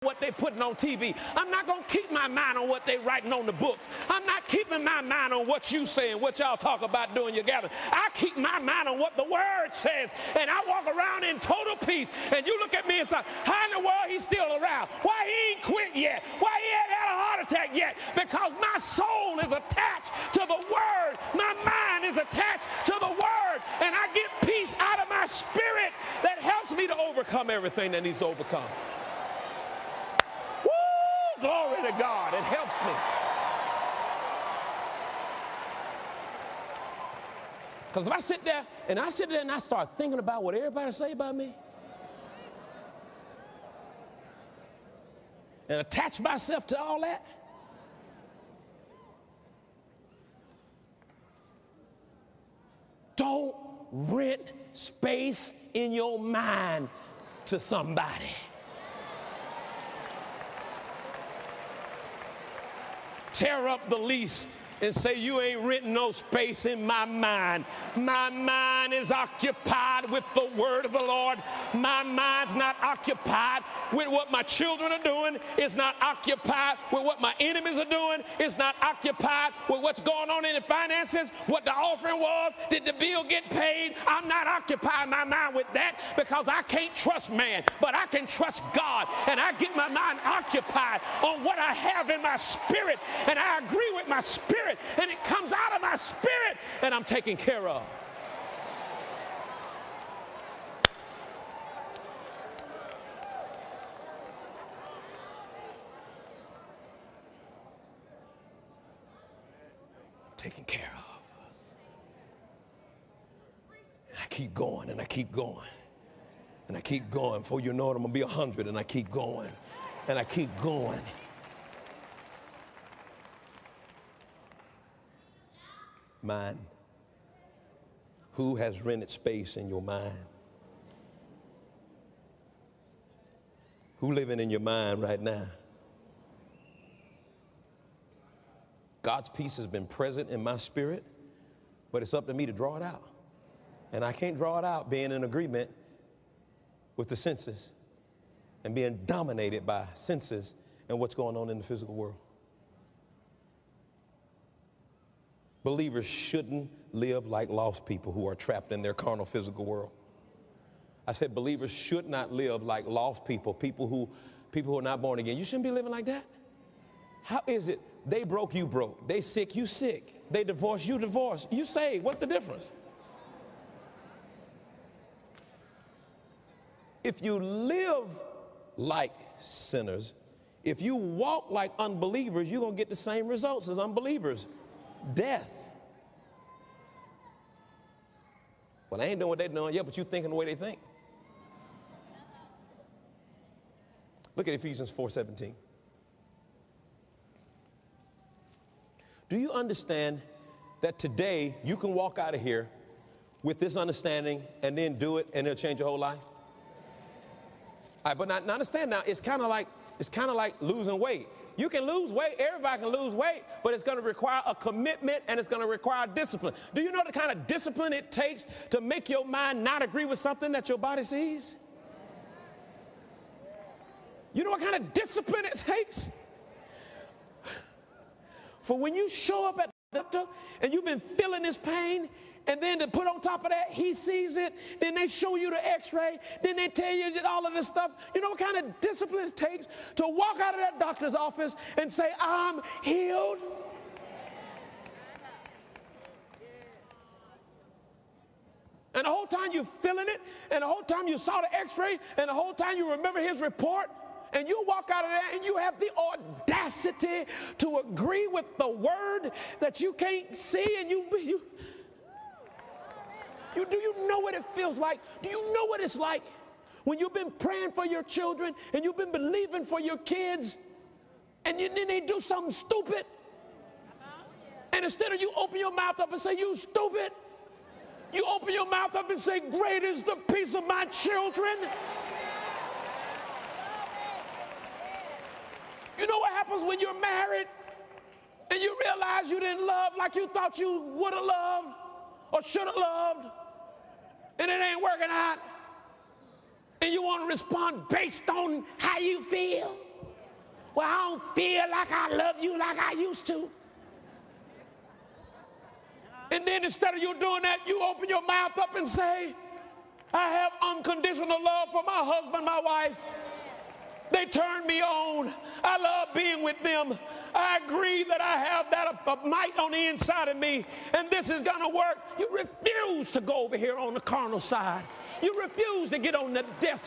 what they putting on TV. I'm not going to keep my mind on what they writing on the books. I'm not keeping my mind on what you saying, what y'all talk about doing your gathering. I keep my mind on what the word says, and I walk around in total peace. And you look at me and say, how in the world he's still around? Why he ain't quit yet? Why he ain't had a heart attack yet? Because my soul is attached to the word. My mind is attached to the word, and I get peace out of my spirit that helps me to overcome everything that needs to overcome. Glory to God, it helps me. Because if I sit there and I start thinking about what everybody say about me and attach myself to all that, don't rent space in your mind to somebody. Tear up the lease and say, you ain't renting no space in my mind. My mind is occupied with the word of the Lord. My mind's not occupied with what my children are doing. It's not occupied with what my enemies are doing. It's not occupied with what's going on in the finances, what the offering was. Did the bill get paid? I'm not occupying my mind with that because I can't trust man, but I can trust God. And I get my mind occupied on what I have in my spirit, and I agree with my spirit. And it comes out of my spirit, and I'm taken care of. Taken care of. And I keep going, and I keep going. And I keep going. Before you know it, I'm going to be 100, and I keep going. And I keep going. Mind. Who has rented space in your mind? Who living in your mind right now? God's peace has been present in my spirit, but it's up to me to draw it out. And I can't draw it out being in agreement with the senses and being dominated by senses and what's going on in the physical world. Believers shouldn't live like lost people who are trapped in their carnal physical world. I said believers should not live like lost people, people who are not born again. You shouldn't be living like that. How is it they broke, you broke? They sick, you sick. They divorced, you divorced. You saved. What's the difference? If you live like sinners, if you walk like unbelievers, you're going to get the same results as unbelievers. Death. Well, I ain't doing what they're doing. Yeah, but you thinking the way they think. Look at Ephesians 4:17. Do you understand that today you can walk out of here with this understanding and then do it and it'll change your whole life? All right, but now understand now, it's kind of like losing weight. You can lose weight, everybody can lose weight, but it's going to require a commitment and it's going to require discipline. Do you know the kind of discipline it takes to make your mind not agree with something that your body sees? You know what kind of discipline it takes? For when you show up at the doctor and you've been feeling this pain, and then to put on top of that, he sees it, then they show you the x-ray, then they tell you that all of this stuff. You know what kind of discipline it takes to walk out of that doctor's office and say, I'm healed? And the whole time you're feeling it, and the whole time you saw the x-ray, and the whole time you remember his report, and you walk out of there and you have the audacity to agree with the word that you can't see, and do you know what it feels like? Do you know what it's like when you've been praying for your children and you've been believing for your kids and then they do something stupid? And instead of you open your mouth up and say, you stupid, you open your mouth up and say, great is the peace of my children. You know what happens when you're married and you realize you didn't love like you thought you would have loved or should have loved, and it ain't working out, and you want to respond based on how you feel? Well, I don't feel like I love you like I used to. And then instead of you doing that, you open your mouth up and say, I have unconditional love for my husband, my wife. They turn me on. I love being with them. I agree that I have that might on the inside of me, and this is going to work. You refuse to go over here on the carnal side. You refuse to get on the death